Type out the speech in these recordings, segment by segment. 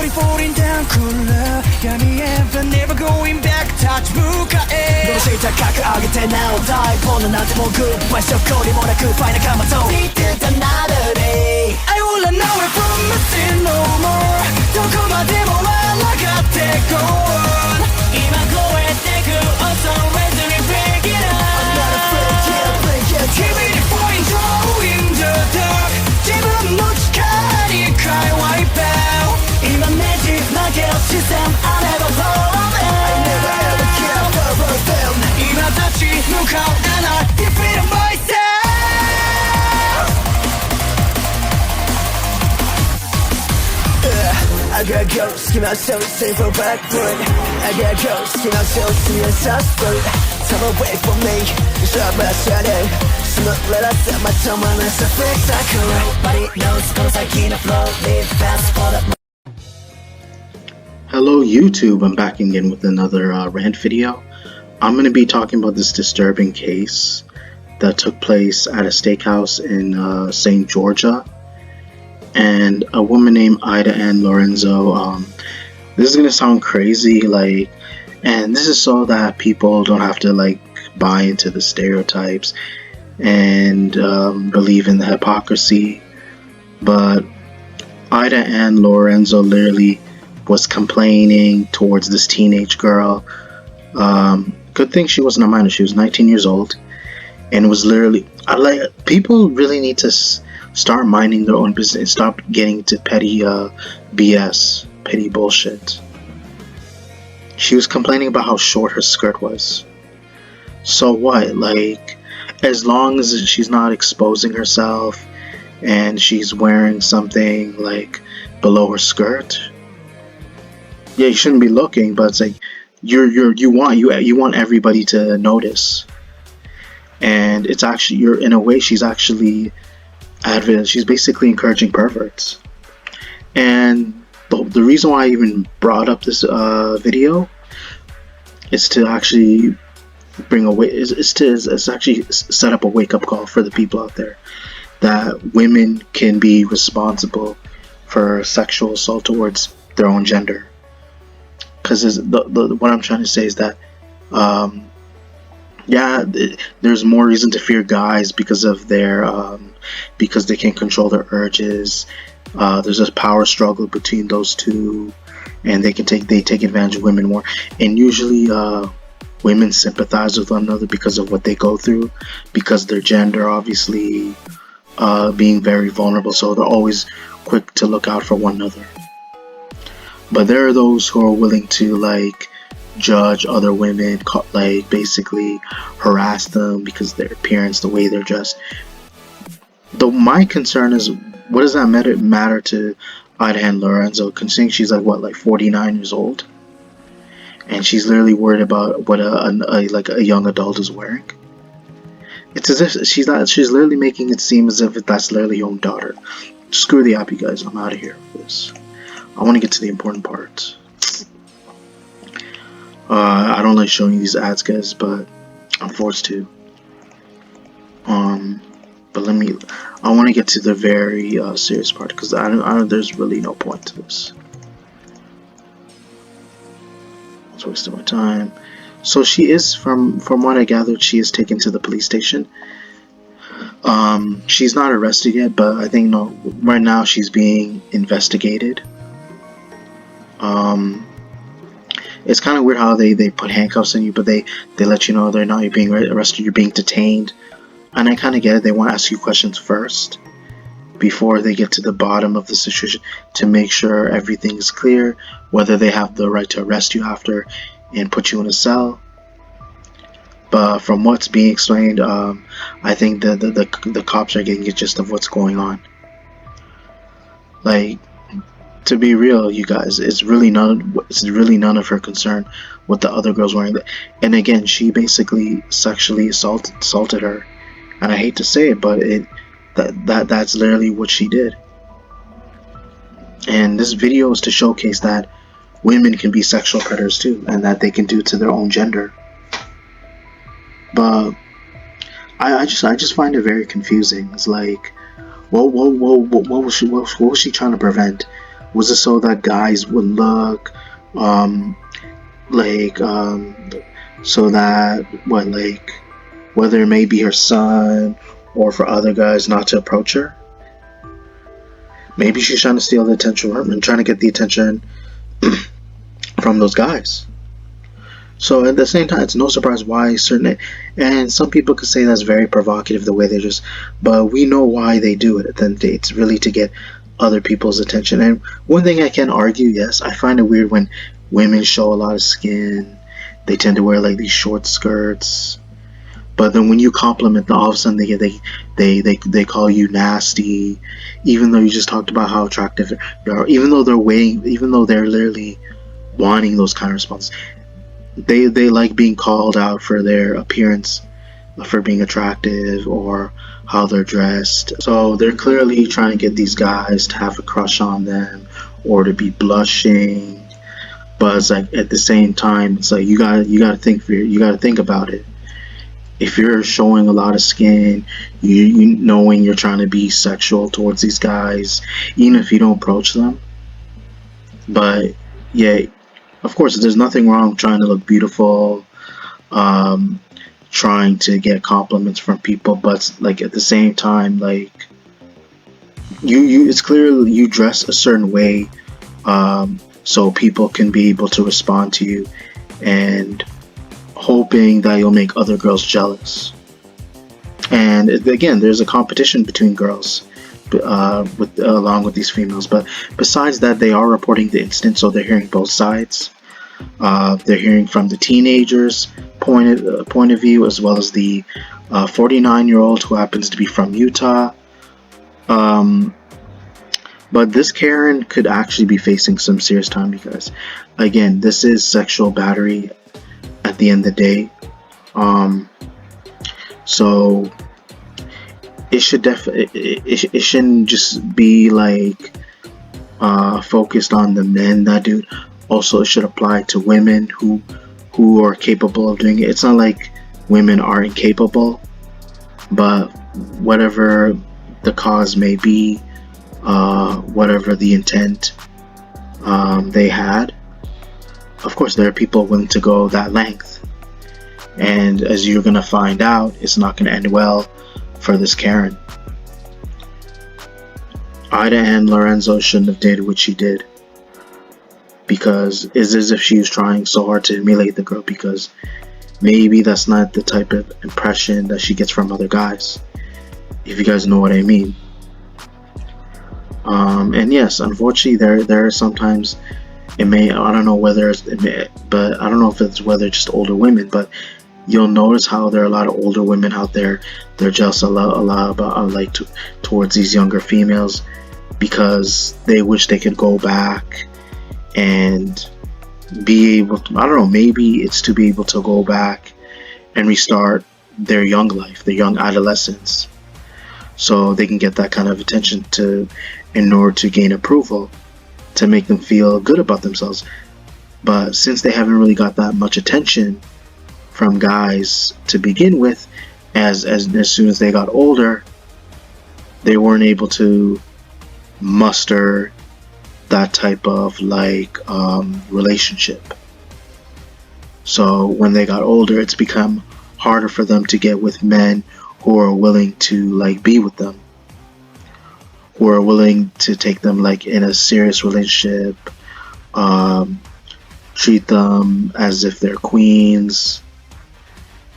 slowly falling down cooler闇へ but never going back touch 向かえどうして高く上げてなお大ボーナなんてもうグッバイしょこりもなくファイナカマと Need another day I will run away from nothing no more どこまでも笑がってこう今超えてく Also ready to break it up I'm not afraid yeah break it Keep it point in the dark 自分の力に変え wipe out 今ねじ曲げる視線 I never fall in I never ever care for them 今立ち向かう and I defeat myself I got ghosts, keep myself safe from backward I got ghosts, keep myself see a suspect Time away from me, stop my shadow Smoke, let us set my tongue on a suffix cycle Nobody knows, cause I can't flow Live fast for the Hello YouTube, I'm back again with another rant video. I'm going to be talking about this disturbing case that took place at a steakhouse in St. Georgia. And a woman named Ida Ann Lorenzo, this is going to sound crazy, and this is so that people don't have to buy into the stereotypes and believe in the hypocrisy. But Ida Ann Lorenzo literally was complaining towards this teenage girl. Good thing she wasn't a minor, she was 19 years old, and was literally, people really need to start minding their own business and stop getting to petty BS, petty bullshit. She was complaining about how short her skirt was. So what? As long as she's not exposing herself and she's wearing something below her skirt, yeah, you shouldn't be looking. But it's you want everybody to notice, and it's actually in a way she's actually she's basically encouraging perverts. And the reason why I even brought up this video is to actually it's actually set up a wake-up call for the people out there that women can be responsible for sexual assault towards their own gender. Because what I'm trying to say is that there's more reason to fear guys because of their because they can't control their urges. There's a power struggle between those two, and they take advantage of women more. And usually women sympathize with one another because of what they go through, because their gender obviously being very vulnerable, so they're always quick to look out for one another. But there are those who are willing to judge other women, basically harass them because of their appearance, the way they're dressed. My concern is, what does that matter to Ida Ann Lorenzo, considering she's 49 years old, and she's literally worried about what a young adult is wearing? It's as if she's literally making it seem as if that's literally your own daughter. Screw the app, you guys. I'm out of here for this. I want to get to the important part. I don't like showing these ads, guys, but I'm forced to. But I want to get to the very serious part, because there's really no point to this. It's wasting my time. So she is, from what I gathered, she is taken to the police station. She's not arrested yet, but I think right now she's being investigated. It's kind of weird how they put handcuffs on you, but they let you know they're not being arrested, you're being detained. And I kind of get it, they want to ask you questions first before they get to the bottom of the situation, to make sure everything is clear, whether they have the right to arrest you after and put you in a cell. But from what's being explained, I think the cops are getting a gist of what's going on. To be real, you guys, it's really none of her concern what the other girl's wearing. And again, she basically sexually assaulted her, and I hate to say it, but that's literally what she did. And this video is to showcase that women can be sexual predators too, and that they can do to their own gender. But I just find it very confusing. It's what was she trying to prevent? Was it so that guys would look like so that what like whether it may be her son or for other guys not to approach her? Maybe she's trying to steal the attention from and trying to get the attention from those guys. So at the same time, it's no surprise why certain, and some people could say that's very provocative the way they just, but we know why they do it. At the end of the day, it's really to get other people's attention. And one thing I can argue, yes, I find it weird when women show a lot of skin. They tend to wear like these short skirts, but then when you compliment them, all of a sudden they call you nasty, even though you just talked about how attractive you are. Even though they're waiting, even though they're literally wanting those kind of responses. They like being called out for their appearance, for being attractive or how they're dressed. So they're clearly trying to get these guys to have a crush on them or to be blushing. But it's like at the same time, it's like you gotta think about it. If you're showing a lot of skin, you knowing you're trying to be sexual towards these guys, even if you don't approach them. But yeah, of course, there's nothing wrong trying to look beautiful, um, trying to get compliments from people, but like at the same time, like it's clear you dress a certain way, so people can be able to respond to you, and hoping that you'll make other girls jealous. And again, there's a competition between girls. Along with these females, but besides that, they are reporting the incident, so they're hearing both sides. They're hearing from the teenagers' point of view, as well as the 49-year-old who happens to be from Utah. But this Karen could actually be facing some serious time because, again, this is sexual battery at the end of the day. So it shouldn't just be like focused on the men that do it. Also, it should apply to women who are capable of doing it. It's not like women are incapable, but whatever the cause may be, whatever the intent they had, of course there are people willing to go that length. And as you're gonna find out, it's not gonna end well for this Karen. Ida Ann Lorenzo shouldn't have did what she did, because it's as if she was trying so hard to emulate the girl, because maybe that's not the type of impression that she gets from other guys, if you guys know what I mean. And yes, unfortunately, there are sometimes it may, I don't know whether but I don't know if it's whether just older women, but you'll notice how there are a lot of older women out there. They're just a lot about towards these younger females, because they wish they could go back and be able to, I don't know, maybe it's to be able to go back and restart their young life, their young adolescence, so they can get that kind of attention in order to gain approval, to make them feel good about themselves. But since they haven't really got that much attention from guys to begin with, as soon as they got older, they weren't able to muster that type of relationship. So when they got older, it's become harder for them to get with men who are willing to be with them, who are willing to take them in a serious relationship, treat them as if they're queens,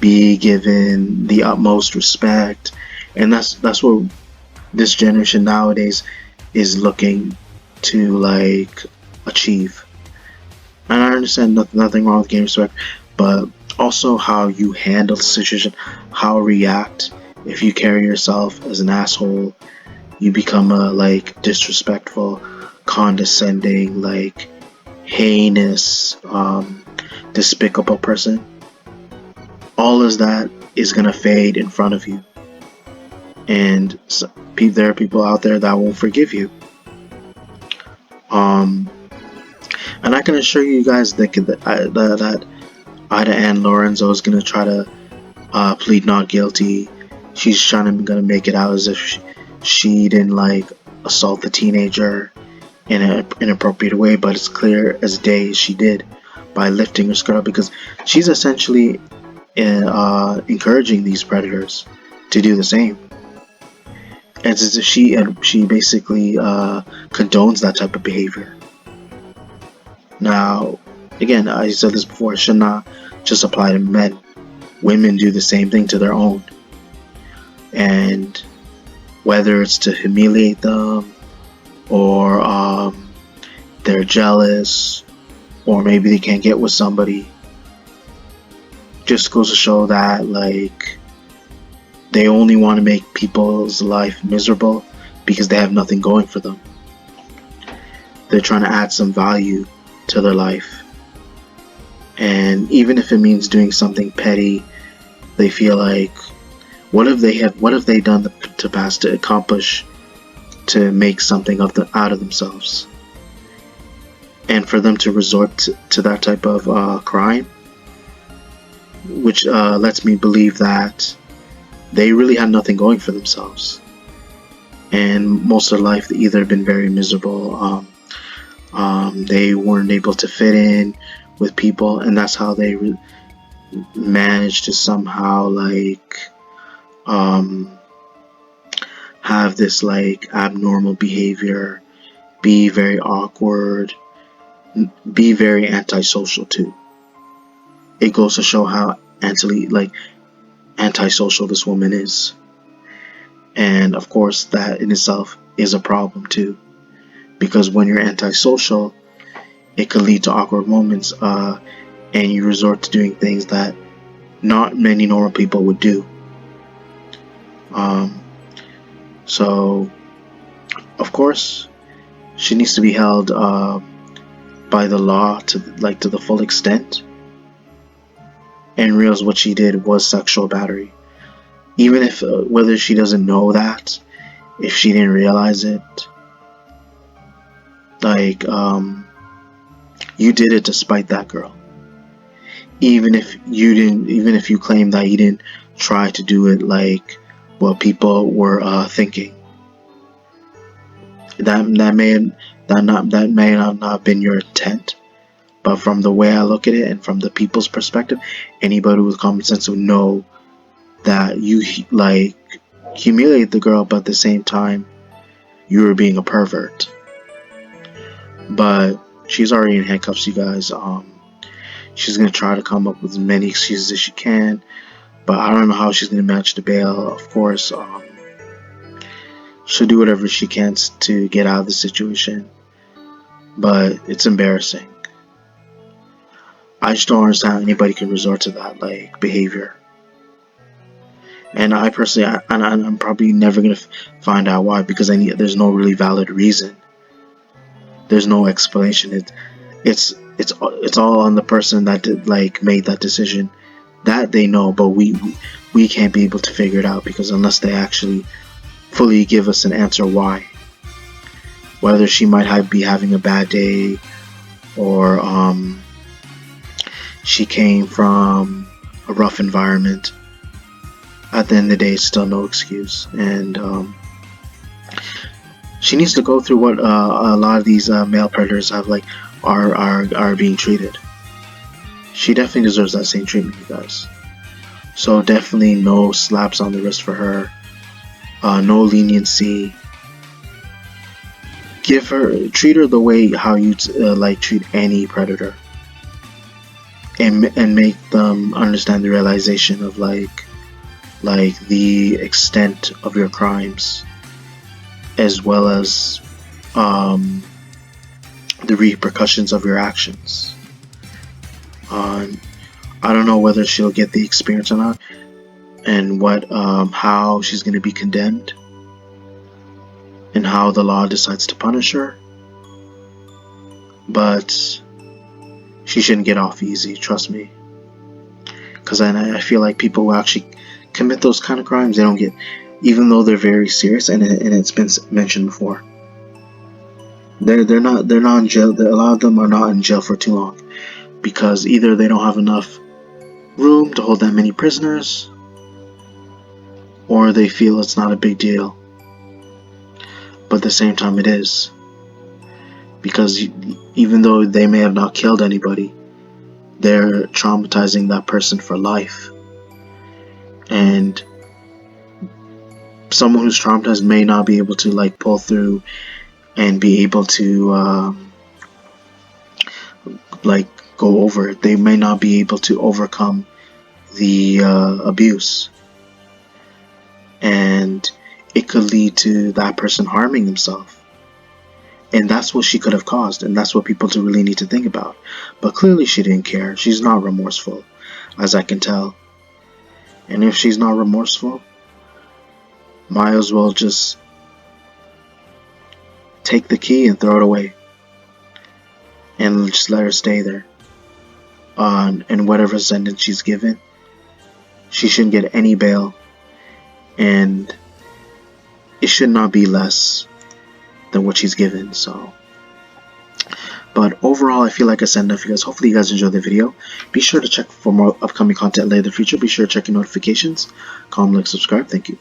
be given the utmost respect. And that's what this generation nowadays is looking to achieve. And I understand nothing wrong with gaining respect, but also how you handle the situation, how react. If you carry yourself as an asshole, you become a disrespectful, condescending, heinous, despicable person. All of that is gonna fade in front of you, and there are people out there that won't forgive you. And I can assure you guys that Ida Ann Lorenzo is gonna try to plead not guilty. She's gonna make it out as if she didn't assault the teenager, in an inappropriate way, but it's clear as day she did by lifting her skirt up, because she's essentially encouraging these predators to do the same. It's as if she basically condones that type of behavior. Now, again, I said this before, it should not just apply to men. Women do the same thing to their own. And whether it's to humiliate them, or they're jealous, or maybe they can't get with somebody, just goes to show that, like, they only want to make people's life miserable because they have nothing going for them. They're trying to add some value to their life. And even if it means doing something petty, they feel like, what have they done to pass to accomplish, to make something out of themselves? And for them to resort to that type of crime, which lets me believe that they really had nothing going for themselves, and most of their life they either been very miserable, they weren't able to fit in with people, and that's how they managed to somehow, like, have this, like, abnormal behavior, be very awkward, be very antisocial too. It goes to show how antisocial this woman is. And of course that in itself is a problem too, because when you're antisocial, it could lead to awkward moments, and you resort to doing things that not many normal people would do. So of course she needs to be held by the law to the full extent, and realize what she did was sexual battery. Even if whether she doesn't know that, if she didn't realize it, like, you did it to spite that girl. Even if you claim that you didn't try to do it like what people were thinking, that may not have been your intent. But from the way I look at it, and from the people's perspective, anybody with common sense would know that you, like, humiliate the girl, but at the same time you were being a pervert. But she's already in handcuffs, you guys. She's gonna try to come up with as many excuses as she can, but I don't know how she's gonna manage to bail. Of course, she'll do whatever she can to get out of the situation, but it's embarrassing. I just don't understand how anybody can resort to that, like, behavior. And I personally, I'm probably never gonna find out why, because there's no really valid reason. There's no explanation. It's all on the person that made that decision. That they know, but we can't be able to figure it out, because unless they actually fully give us an answer why, whether she might be having a bad day, or she came from a rough environment, at the end of the day, it's still no excuse. And she needs to go through what a lot of these male predators are being treated. She definitely deserves that same treatment, you guys. So definitely no slaps on the wrist for her, no leniency. Treat her the way how you treat any predator, and make them understand the realization of like the extent of your crimes, as well as the repercussions of your actions. I don't know whether she'll get the experience or not, and how she's going to be condemned, and how the law decides to punish her. But she shouldn't get off easy, trust me. Because I feel like people who actually commit those kind of crimes, they don't get, even though they're very serious, and it's been mentioned before, they're not in jail. A lot of them are not in jail for too long, because either they don't have enough room to hold that many prisoners, or they feel it's not a big deal. But at the same time, it is. because even though they may have not killed anybody, they're traumatizing that person for life. And someone who's traumatized may not be able to like pull through and be able to like go over it. They may not be able to overcome the abuse, and it could lead to that person harming themselves. And that's what she could have caused, and that's what people really need to think about. But clearly she didn't care. She's not remorseful, as I can tell. And if she's not remorseful, might as well just take the key and throw it away. And just let her stay there. And whatever sentence she's given, she shouldn't get any bail. And it should not be less than what she's given. So, but overall, I feel like I said enough, you guys. Hopefully you guys enjoyed the video. Be sure to check for more upcoming content later in the future. Be sure to check your notifications. Comment, like, subscribe. Thank you.